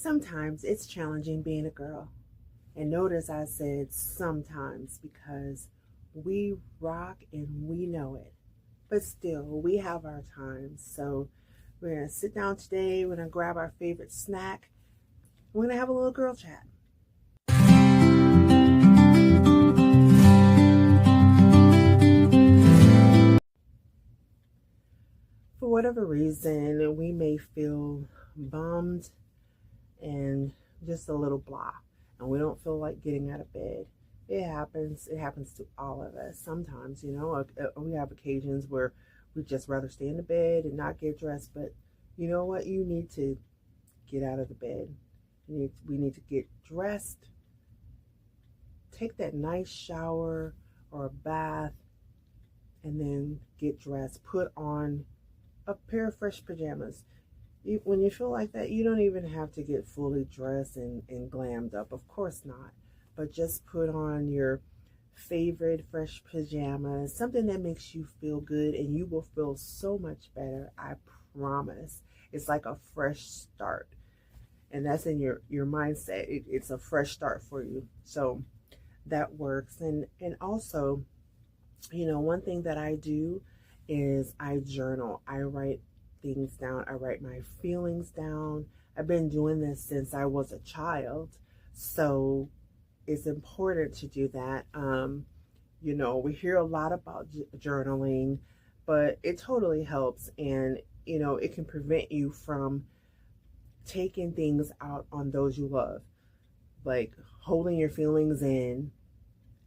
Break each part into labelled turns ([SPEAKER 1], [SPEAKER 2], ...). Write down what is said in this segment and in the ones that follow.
[SPEAKER 1] Sometimes it's challenging being a girl. And notice I said sometimes because we rock and we know it. But still, we have our times. So we're going to sit down today. We're going to grab our favorite snack. We're going to have a little girl chat. For whatever reason, we may feel bummed and just a little blah, and we don't feel like getting out of bed. It happens. It happens to all of us. Sometimes, we have occasions where we just rather stay in the bed and not get dressed. But you know what? You need to get out of the bed. We need to get dressed, take that nice shower or a bath, and then get dressed. Put on a pair of fresh pajamas. When you feel like that, you don't even have to get fully dressed and glammed up. Of course not. But just put on your favorite fresh pajamas, something that makes you feel good, and you will feel so much better. I promise. It's like a fresh start. And that's in your mindset. It's a fresh start for you. So that works. And also, one thing that I do is I journal. I write things down. I write my feelings down. I've been doing this since I was a child. So it's important to do that. We hear a lot about journaling, but it totally helps. And, it can prevent you from taking things out on those you love, like holding your feelings in,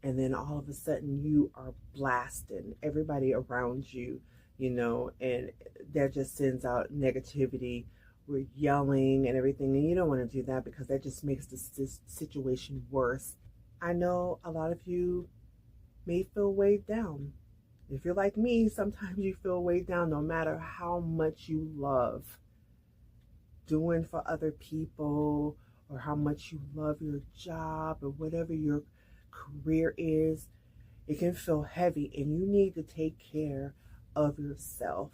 [SPEAKER 1] and then all of a sudden you are blasting everybody around you, and that just sends out negativity. We're yelling and everything, and you don't want to do that because that just makes this situation worse. I know a lot of you may feel weighed down. If you're like me, sometimes you feel weighed down no matter how much you love doing for other people, or how much you love your job, or whatever your career is. It can feel heavy, and you need to take care of yourself.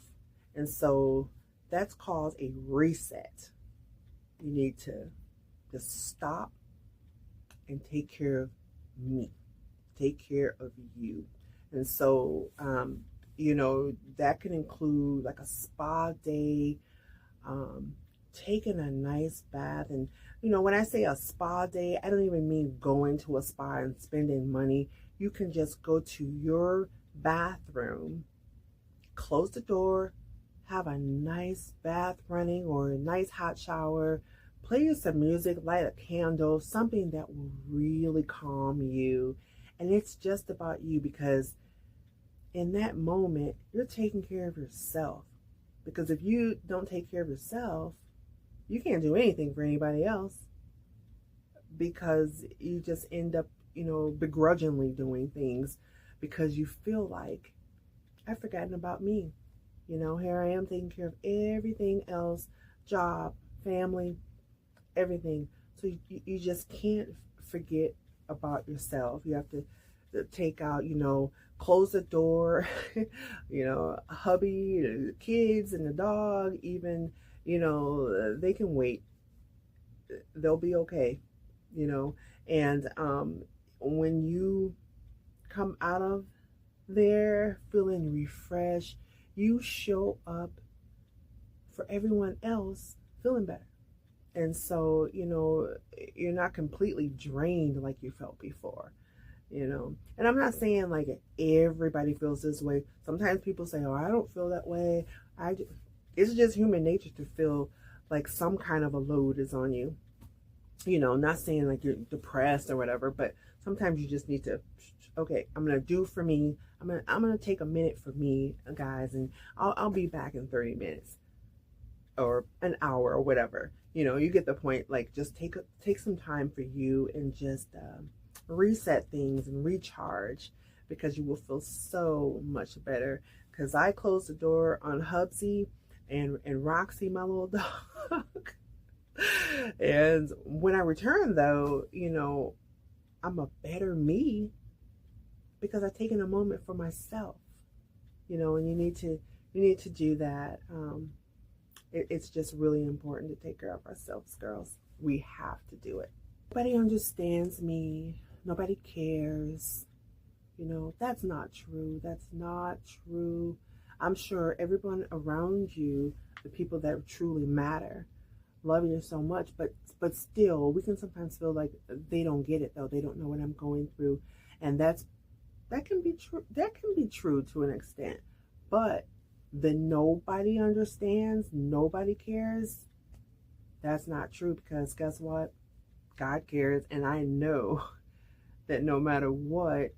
[SPEAKER 1] And so that's called a reset. You need to just stop and take care of me, take care of you. And so, that can include like a spa day, taking a nice bath. And, when I say a spa day, I don't even mean going to a spa and spending money. You can just go to your bathroom, close the door, have a nice bath running or a nice hot shower, play some music, light a candle, something that will really calm you. And it's just about you, because in that moment, you're taking care of yourself. Because if you don't take care of yourself, you can't do anything for anybody else, because you just end up, begrudgingly doing things because you feel like, I've forgotten about me. Here I am taking care of everything else, job, family, everything. So you just can't forget about yourself. You have to take out, close the door, hubby, the kids and the dog, even, they can wait. They'll be okay, and when you come out of there feeling refreshed, you show up for everyone else feeling better. And so, you're not completely drained like you felt before, and I'm not saying like everybody feels this way. Sometimes people say, oh, I don't feel that way. It's just human nature to feel like some kind of a load is on you. Not saying like you're depressed or whatever, but sometimes you just need to, okay, I'm going to do for me. I'm going to take a minute for me, guys, and I'll be back in 30 minutes or an hour or whatever. You get the point. Like, just take some time for you and just reset things and recharge, because you will feel so much better. Because I closed the door on Hubsy and Roxy, my little dog. And when I return, though, I'm a better me because I've taken a moment for myself. And you need to do that. It's just really important to take care of ourselves, girls. We have to do it. Nobody understands me. Nobody cares. That's not true. That's not true. I'm sure everyone around you, the people that truly matter, love you so much, but still, we can sometimes feel like they don't get it though. They don't know what I'm going through, and that can be true. That can be true to an extent, but the nobody understands, nobody cares. That's not true, because guess what? God cares, and I know that no matter what,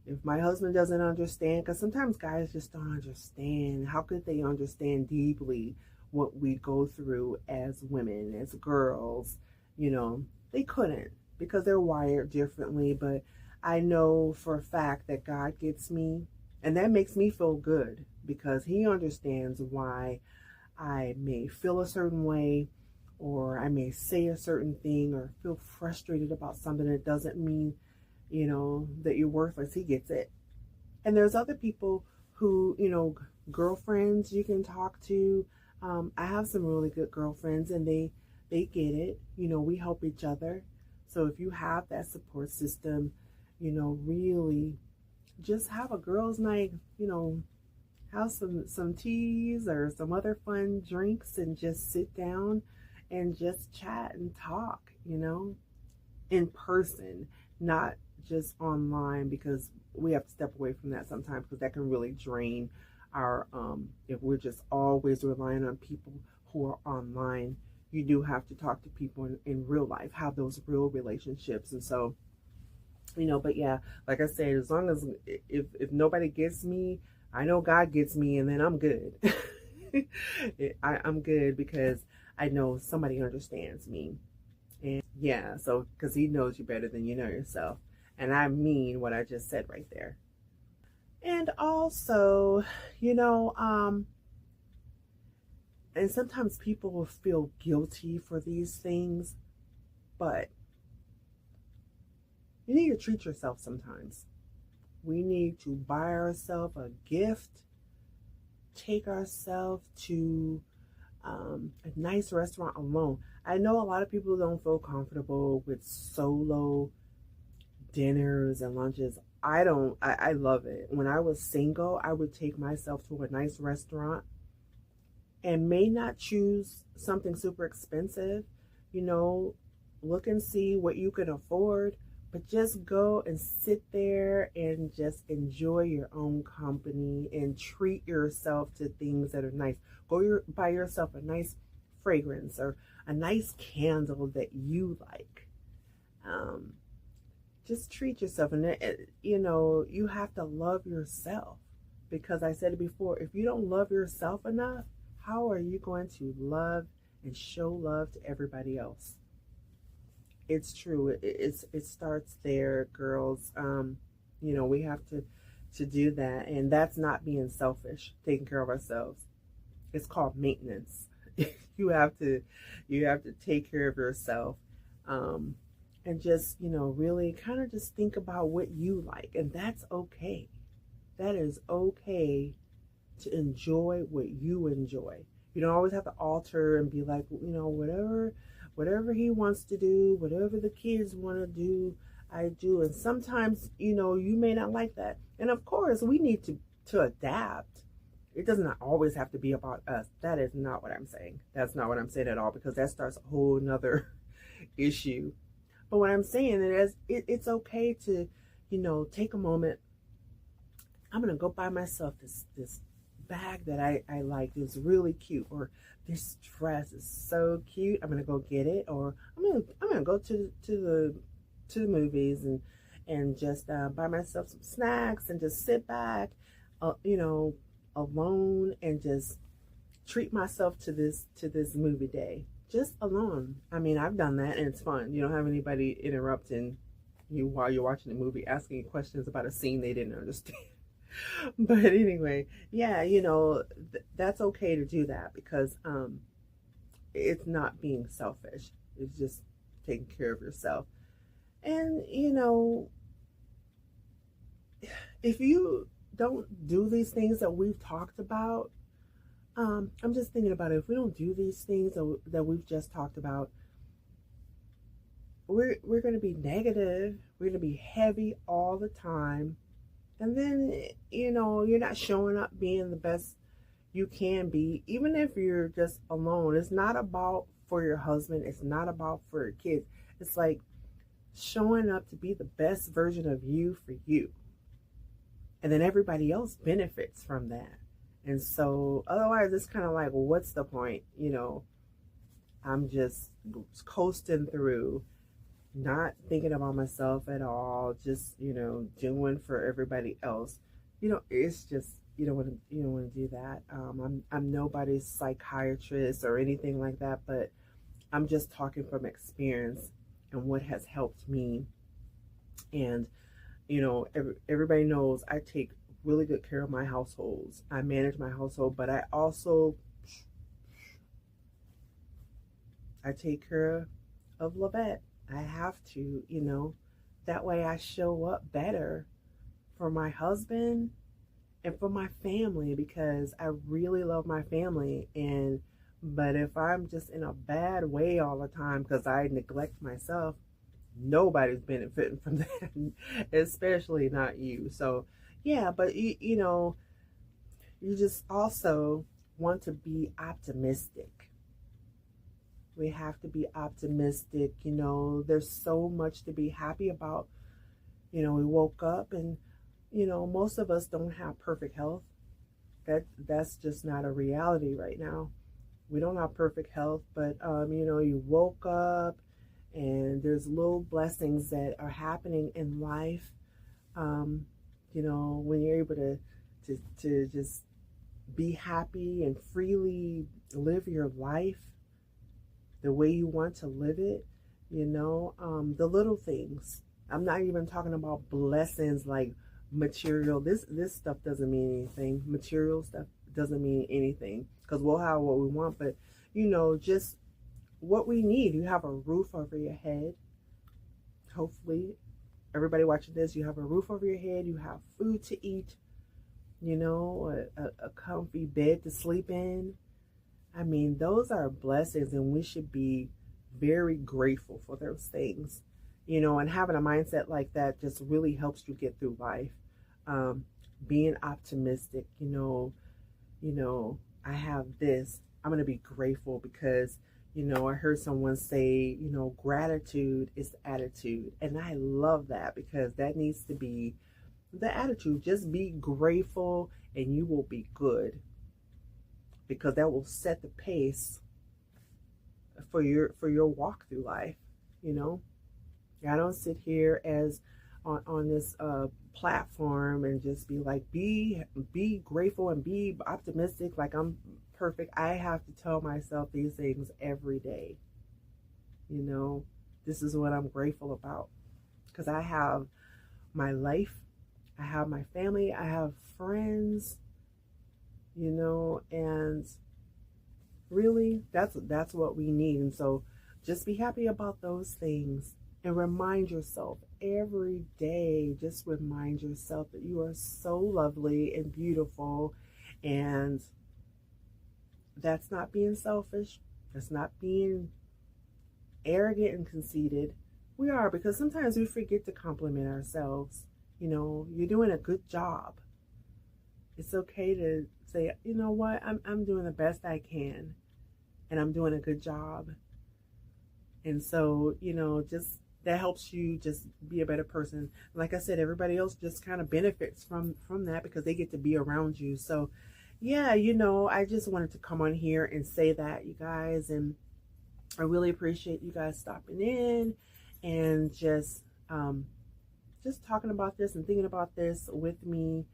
[SPEAKER 1] if my husband doesn't understand, because sometimes guys just don't understand. How could they understand deeply what we go through as women, as girls? They couldn't, because they're wired differently. But I know for a fact that God gets me, and that makes me feel good, because he understands why I may feel a certain way, or I may say a certain thing, or feel frustrated about something. That doesn't mean that you're worthless. He gets it. And there's other people who, girlfriends you can talk to. I have some really good girlfriends, and they get it. We help each other. So if you have that support system, really just have a girls' night, have some teas or some other fun drinks, and just sit down and just chat and talk, in person, not just online, because we have to step away from that sometimes, because that can really drain our if we're just always relying on people who are online. You do have to talk to people in real life, have those real relationships. And so, but yeah, like I said, as long as if nobody gets me, I know God gets me, and then I'm good. I'm good, because I know somebody understands me. And yeah, so because he knows you better than you know yourself. And I mean what I just said right there. And also, and sometimes people will feel guilty for these things, but you need to treat yourself sometimes. We need to buy ourselves a gift, take ourselves to a nice restaurant alone. I know a lot of people don't feel comfortable with solo dinners and lunches. I love it. When I was single, I would take myself to a nice restaurant, and may not choose something super expensive. Look and see what you can afford, but just go and sit there and just enjoy your own company and treat yourself to things that are nice. Buy yourself a nice fragrance or a nice candle that you like. Just treat yourself, and you have to love yourself, because I said it before, if you don't love yourself enough, how are you going to love and show love to everybody else? It's true. It starts there, girls. We have to do that, and that's not being selfish. Taking care of ourselves. It's called maintenance. you have to take care of yourself, and just really kind of just think about what you like, and that's okay. That is okay to enjoy what you enjoy. You don't always have to alter and be like, whatever he wants to do, whatever the kids want to do, I do. And sometimes, you may not like that. And of course, we need to adapt. It does not always have to be about us. That is not what I'm saying. That's not what I'm saying at all, because that starts a whole nother issue. But what I'm saying is, it's okay to, take a moment. I'm going to go buy myself this bag that I like. It's really cute. Or this dress is so cute. I'm going to go get it. Or I'm going to go to the movies and just buy myself some snacks and just sit back, alone, and just treat myself to this movie day. Just alone. I mean, I've done that, and it's fun. You don't have anybody interrupting you while you're watching the movie, asking you questions about a scene they didn't understand. But anyway, yeah, that's okay to do that, because it's not being selfish. It's just taking care of yourself. And if you don't do these things that we've talked about, I'm just thinking about it. If we don't do these things that we've just talked about, we're going to be negative. We're going to be heavy all the time. And then, you're not showing up being the best you can be, even if you're just alone. It's not about for your husband, it's not about for your kids. It's like showing up to be the best version of you for you. And then everybody else benefits from that. And so otherwise it's kind of like, well, what's the point? I'm just coasting through, not thinking about myself at all, just, doing for everybody else. It's just, you don't want to do that. I'm nobody's psychiatrist or anything like that, but I'm just talking from experience and what has helped me. And everybody knows I take really good care of my households. I manage my household, but I take care of Lavette. I have to, that way I show up better for my husband and for my family, because I really love my family. But if I'm just in a bad way all the time because I neglect myself, nobody's benefiting from that, especially not you. So yeah, but you just also want to be optimistic. We have to be optimistic. There's so much to be happy about. We woke up and most of us don't have perfect health. That's just not a reality right now. We don't have perfect health, but you woke up and there's little blessings that are happening in life. When you're able to just be happy and freely live your life the way you want to live it, the little things. I'm not even talking about blessings like material. This stuff doesn't mean anything. Material stuff doesn't mean anything, because we'll have what we want, but just what we need. You have a roof over your head. Hopefully everybody watching this, you have a roof over your head, you have food to eat, a comfy bed to sleep in. I mean, those are blessings, and we should be very grateful for those things. And having a mindset like that just really helps you get through life. Being optimistic, I have this, I'm going to be grateful because, I heard someone say, gratitude is the attitude. And I love that, because that needs to be the attitude. Just be grateful and you will be good, because that will set the pace for your walk through life. I don't sit here as on this platform and just be like, be grateful and be optimistic like I'm perfect. I have to tell myself these things every day. This is what I'm grateful about, because I have my life, I have my family, I have friends, and really that's what we need. And so just be happy about those things. And remind yourself every day, just remind yourself that you are so lovely and beautiful. And that's not being selfish. That's not being arrogant and conceited. We are, because sometimes we forget to compliment ourselves. You're doing a good job. It's okay to say, you know what, I'm doing the best I can, and I'm doing a good job. And so, just that helps you just be a better person. Like I said, everybody else just kind of benefits from that, because they get to be around you. So yeah, I just wanted to come on here and say that, you guys, and I really appreciate you guys stopping in and just talking about this and thinking about this with me,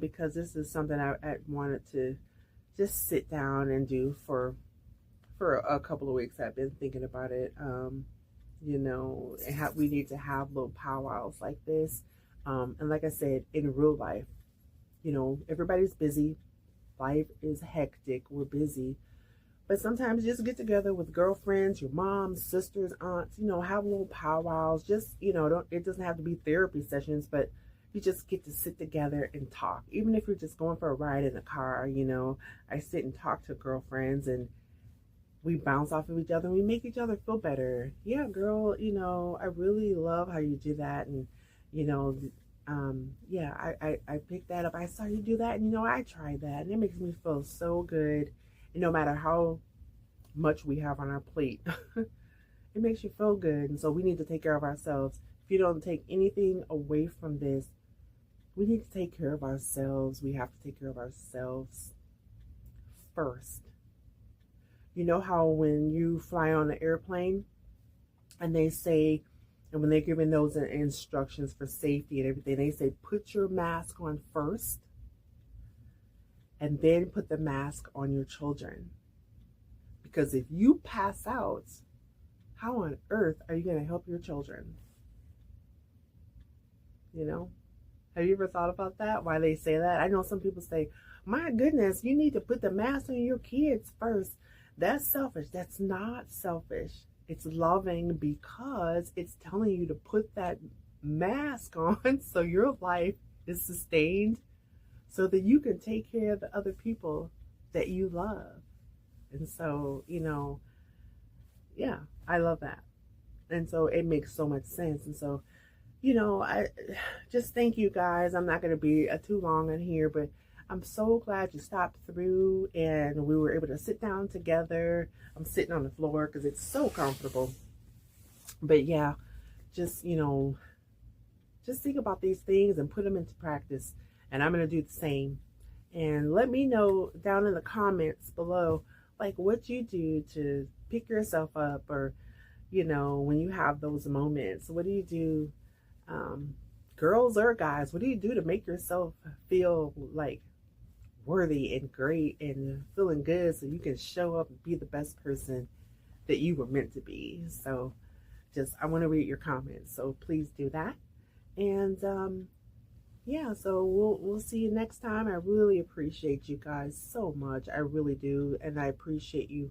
[SPEAKER 1] because this is something I wanted to just sit down and do for a couple of weeks. I've been thinking about it. We need to have little powwows like this. And like I said, in real life, everybody's busy. Life is hectic. We're busy. But sometimes just get together with girlfriends, your moms, sisters, aunts, have little powwows. Just, it doesn't have to be therapy sessions, but you just get to sit together and talk. Even if you're just going for a ride in a car, you know, I sit and talk to girlfriends and we bounce off of each other and we make each other feel better. Yeah, girl, you know, I really love how you do that. And, you know, yeah, I picked that up. I saw you do that. And, you know, I tried that. And it makes me feel so good. And no matter how much we have on our plate, it makes you feel good. And so we need to take care of ourselves. If you don't take anything away from this, we need to take care of ourselves. We have to take care of ourselves first. You know how when you fly on an airplane and they say, and when they're giving those instructions for safety and everything, they say, put your mask on first and then put the mask on your children. Because if you pass out, how on earth are you going to help your children? You know? Have you ever thought about that? Why they say that? I know some people say, my goodness, you need to put the mask on your kids first. That's selfish. That's not selfish. It's loving because it's telling you to put that mask on so your life is sustained so that you can take care of the other people that you love. And so, you know, yeah, I love that. And so it makes so much sense. And so, you know, I just thank you guys. I'm not going to be too long on here, but I'm so glad you stopped through and we were able to sit down together. I'm sitting on the floor because it's so comfortable. But yeah, just, you know, just think about these things and put them into practice. And I'm going to do the same. And let me know down in the comments below, like what you do to pick yourself up, or, you know, when you have those moments, what do you do? Girls or guys, what do you do to make yourself feel like worthy and great and feeling good so you can show up and be the best person that you were meant to be? So just, I want to read your comments, so please do that. And yeah, so we'll see you next time. I really appreciate you guys so much. I really do. And I appreciate you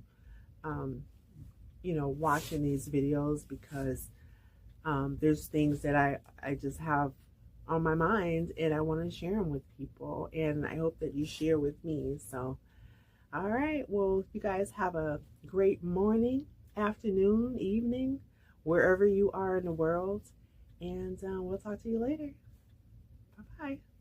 [SPEAKER 1] you know, watching these videos, because there's things that I just have on my mind and I want to share them with people, and I hope that you share with me. So all right, well, you guys have a great morning, afternoon, evening, wherever you are in the world, and we'll talk to you later. Bye bye.